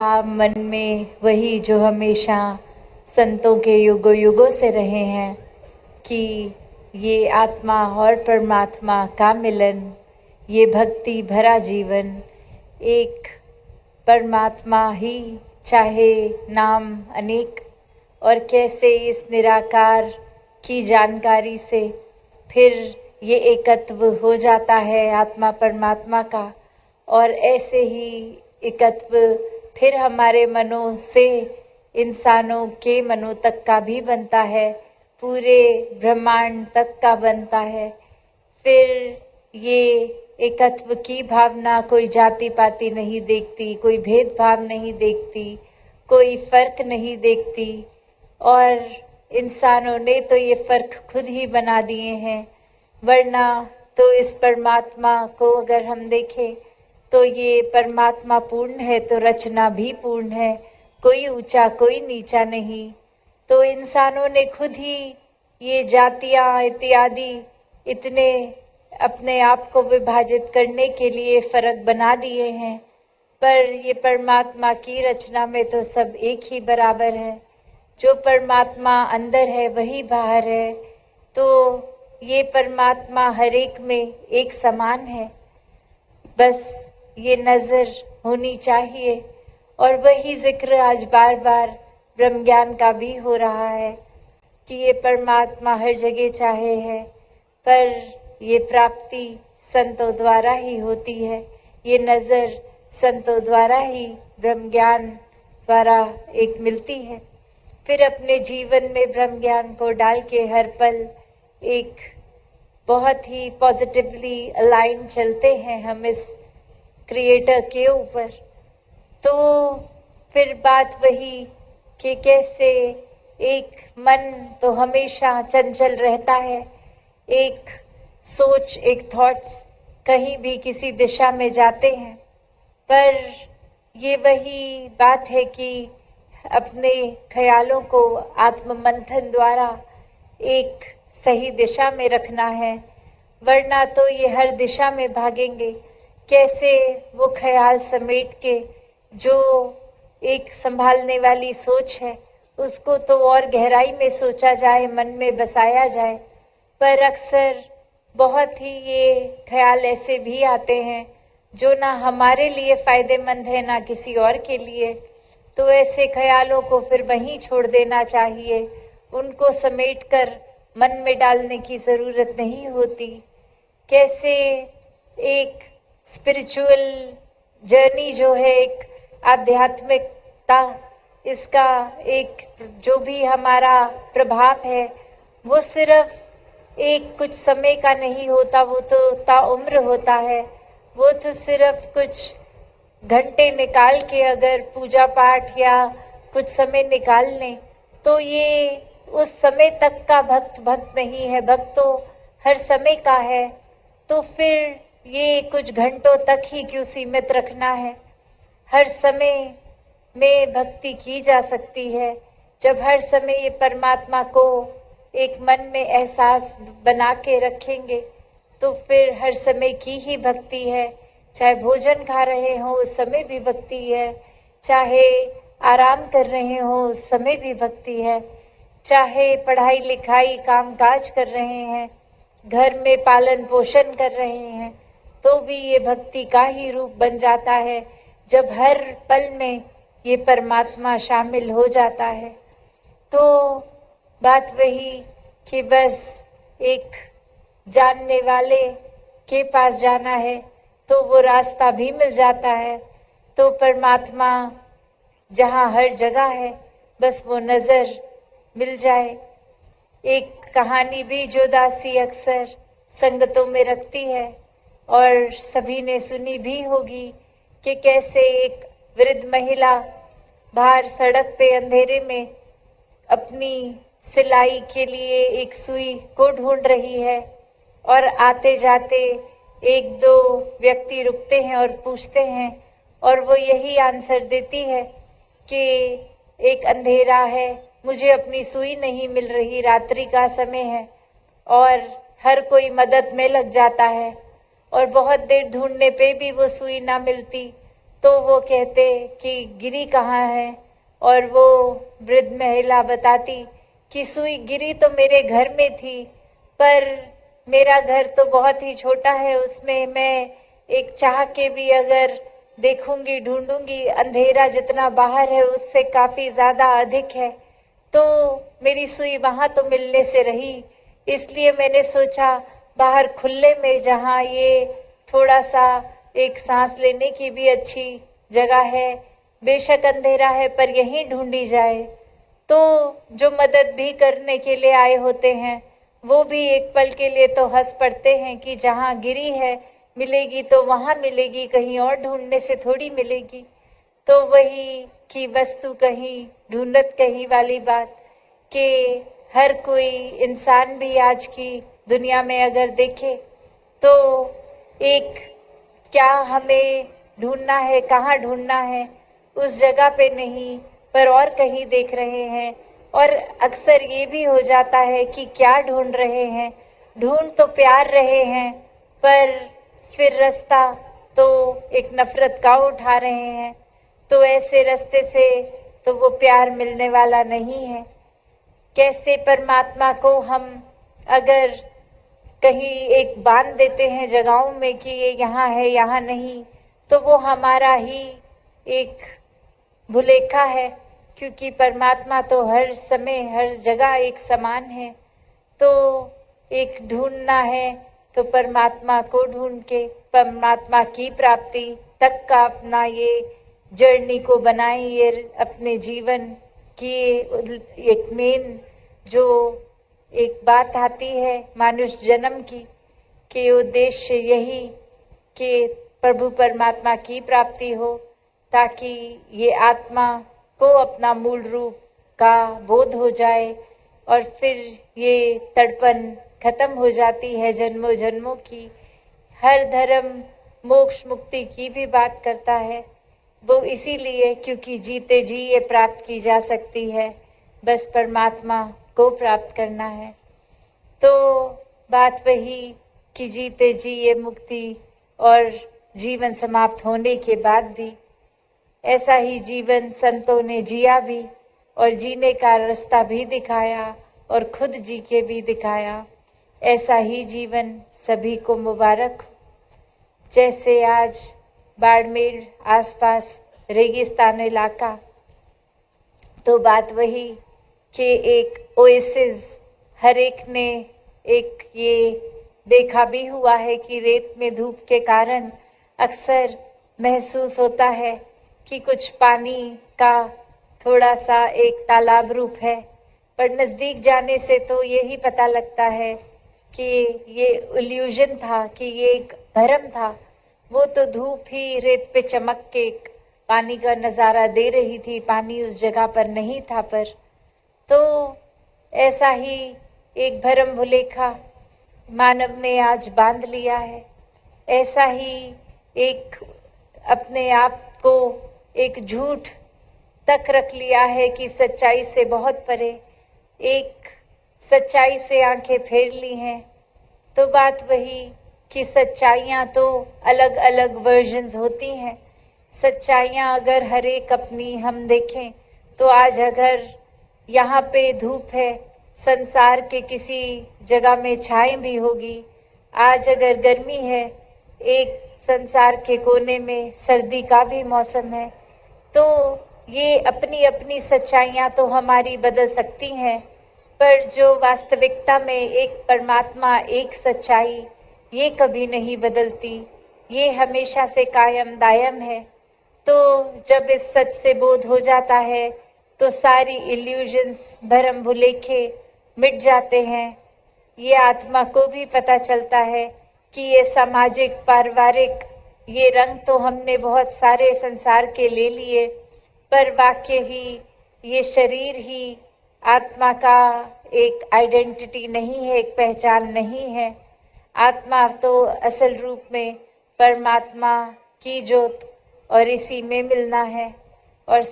आप मन में वही जो हमेशा संतों के युगों युगों से रहे हैं कि ये आत्मा और परमात्मा का मिलन, ये भक्ति भरा जीवन, एक परमात्मा ही चाहे नाम अनेक, और कैसे इस निराकार की जानकारी से फिर ये एकत्व हो जाता है आत्मा परमात्मा का, और ऐसे ही एकत्व फिर हमारे मनों से इंसानों के मनों तक का भी बनता है, पूरे ब्रह्मांड तक का बनता है। फिर ये एकत्व की भावना कोई जाति पाति नहीं देखती, कोई भेदभाव नहीं देखती, कोई फर्क नहीं देखती, और इंसानों ने तो ये फर्क खुद ही बना दिए हैं। वरना तो इस परमात्मा को अगर हम देखें तो ये परमात्मा पूर्ण है तो रचना भी पूर्ण है, कोई ऊंचा कोई नीचा नहीं। तो इंसानों ने खुद ही ये जातियां इत्यादि इतने अपने आप को विभाजित करने के लिए फर्क बना दिए हैं, पर ये परमात्मा की रचना में तो सब एक ही बराबर है। जो परमात्मा अंदर है वही बाहर है, तो ये परमात्मा हर एक में एक समान है। बस ये नज़र होनी चाहिए, और वही जिक्र आज बार बार ब्रह्म ज्ञान का भी हो रहा है कि ये परमात्मा हर जगह चाहे है, पर ये प्राप्ति संतों द्वारा ही होती है। ये नज़र संतों द्वारा ही ब्रह्म ज्ञान द्वारा एक मिलती है। फिर अपने जीवन में ब्रह्म ज्ञान को डाल के हर पल एक बहुत ही पॉजिटिवली अलाइन चलते हैं हम इस क्रिएटर के ऊपर। तो फिर बात वही कि कैसे एक मन तो हमेशा चंचल रहता है, एक सोच एक थॉट्स कहीं भी किसी दिशा में जाते हैं, पर ये वही बात है कि अपने ख्यालों को आत्म मंथन द्वारा एक सही दिशा में रखना है, वरना तो ये हर दिशा में भागेंगे। कैसे वो ख्याल समेट के जो एक संभालने वाली सोच है उसको तो और गहराई में सोचा जाए, मन में बसाया जाए, पर अक्सर बहुत ही ये ख्याल ऐसे भी आते हैं जो ना हमारे लिए फ़ायदेमंद है ना किसी और के लिए। तो ऐसे ख्यालों को फिर वहीं छोड़ देना चाहिए, उनको समेट कर मन में डालने की ज़रूरत नहीं होती। कैसे एक स्पिरिचुअल जर्नी जो है, एक आध्यात्मिकता, इसका एक जो भी हमारा प्रभाव है वो सिर्फ एक कुछ समय का नहीं होता, वो तो ताउम्र होता है। वो तो सिर्फ कुछ घंटे निकाल के अगर पूजा पाठ या कुछ समय निकाल लें तो ये उस समय तक का भक्त नहीं है, भक्त तो हर समय का है। तो फिर ये कुछ घंटों तक ही क्यों सीमित रखना है? हर समय में भक्ति की जा सकती है जब हर समय ये परमात्मा को एक मन में एहसास बना के रखेंगे, तो फिर हर समय की ही भक्ति है। चाहे भोजन खा रहे हो उस समय भी भक्ति है, चाहे आराम कर रहे हो उस समय भी भक्ति है, चाहे पढ़ाई लिखाई काम काज कर रहे हैं, घर में पालन पोषण कर रहे हैं, तो भी ये भक्ति का ही रूप बन जाता है जब हर पल में ये परमात्मा शामिल हो जाता है। तो बात वही कि बस एक जानने वाले के पास जाना है तो वो रास्ता भी मिल जाता है। तो परमात्मा जहाँ हर जगह है, बस वो नज़र मिल जाए। एक कहानी भी जो दासी अक्सर संगतों में रखती है और सभी ने सुनी भी होगी कि कैसे एक वृद्ध महिला बाहर सड़क पे अंधेरे में अपनी सिलाई के लिए एक सुई को ढूंढ रही है, और आते जाते एक दो व्यक्ति रुकते हैं और पूछते हैं, और वो यही आंसर देती है कि एक अंधेरा है, मुझे अपनी सुई नहीं मिल रही, रात्रि का समय है। और हर कोई मदद में लग जाता है, और बहुत देर ढूंढने पे भी वो सुई ना मिलती तो वो कहते कि गिरी कहाँ है, और वो वृद्ध महिला बताती कि सुई गिरी तो मेरे घर में थी, पर मेरा घर तो बहुत ही छोटा है, उसमें मैं एक चाह के भी अगर देखूंगी ढूंढूंगी, अंधेरा जितना बाहर है उससे काफ़ी ज़्यादा अधिक है, तो मेरी सुई वहाँ तो मिलने से रही। इसलिए मैंने सोचा बाहर खुले में, जहाँ ये थोड़ा सा एक सांस लेने की भी अच्छी जगह है, बेशक अंधेरा है पर यहीं ढूंढी जाए। तो जो मदद भी करने के लिए आए होते हैं वो भी एक पल के लिए तो हंस पड़ते हैं कि जहाँ गिरी है मिलेगी तो वहाँ मिलेगी, कहीं और ढूंढने से थोड़ी मिलेगी। तो वही की वस्तु कहीं ढूंढत कहीं वाली बात, कि हर कोई इंसान भी आज की दुनिया में अगर देखे तो एक क्या हमें ढूंढना है, कहाँ ढूंढना है, उस जगह पे नहीं पर और कहीं देख रहे हैं। और अक्सर ये भी हो जाता है कि क्या ढूंढ रहे हैं, ढूंढ तो प्यार रहे हैं, पर फिर रास्ता तो एक नफरत का उठा रहे हैं। तो ऐसे रास्ते से तो वो प्यार मिलने वाला नहीं है। कैसे परमात्मा को हम अगर कहीं एक बांध देते हैं जगहों में कि ये यहाँ है यहाँ नहीं, तो वो हमारा ही एक भुलेखा है, क्योंकि परमात्मा तो हर समय हर जगह एक समान है। तो एक ढूंढना है तो परमात्मा को ढूंढ के परमात्मा की प्राप्ति तक का अपना ये जर्नी को बनाएं, ये अपने जीवन की एक मेन जो एक बात आती है मानुष जन्म की, कि उद्देश्य यही कि प्रभु परमात्मा की प्राप्ति हो, ताकि ये आत्मा को अपना मूल रूप का बोध हो जाए और फिर ये तड़पन खत्म हो जाती है जन्मों जन्मों की। हर धर्म मोक्ष मुक्ति की भी बात करता है, वो इसीलिए क्योंकि जीते जी ये प्राप्त की जा सकती है, बस परमात्मा को प्राप्त करना है। तो बात वही कि जीते जी ये मुक्ति और जीवन समाप्त होने के बाद भी ऐसा ही जीवन संतों ने जिया भी, और जीने का रास्ता भी दिखाया और खुद जी के भी दिखाया। ऐसा ही जीवन सभी को मुबारक। जैसे आज बाड़मेर आसपास रेगिस्तान इलाका, तो बात वही कि एक ओएसिस हर एक ने एक ये देखा भी हुआ है कि रेत में धूप के कारण अक्सर महसूस होता है कि कुछ पानी का थोड़ा सा एक तालाब रूप है, पर नज़दीक जाने से तो यही पता लगता है कि ये इल्यूजन था, कि ये एक भ्रम था। वो तो धूप ही रेत पे चमक के पानी का नज़ारा दे रही थी, पानी उस जगह पर नहीं था। पर तो ऐसा ही एक भ्रम भुलेखा मानव ने आज बांध लिया है। ऐसा ही एक अपने आप को एक झूठ तक रख लिया है कि सच्चाई से बहुत परे, एक सच्चाई से आंखें फेर ली हैं। तो बात वही कि सच्चाइयाँ तो अलग अलग वर्जन्स होती हैं। सच्चाइयाँ अगर हर एक अपनी हम देखें तो आज अगर यहाँ पे धूप है, संसार के किसी जगह में छाए भी होगी। आज अगर गर्मी है, एक संसार के कोने में सर्दी का भी मौसम है। तो ये अपनी अपनी सच्चाइयाँ तो हमारी बदल सकती हैं, पर जो वास्तविकता में एक परमात्मा, एक सच्चाई, ये कभी नहीं बदलती, ये हमेशा से कायम दायम है। तो जब इस सच से बोध हो जाता है तो सारी इल्यूजन्स, भरम भुलेखे मिट जाते हैं। ये आत्मा को भी पता चलता है कि ये सामाजिक पारिवारिक ये रंग तो हमने बहुत सारे संसार के ले लिए, पर वाकई ही ये शरीर ही आत्मा का एक आइडेंटिटी नहीं है, एक पहचान नहीं है। आत्मा तो असल रूप में परमात्मा की ज्योत और इसी में मिलना है। और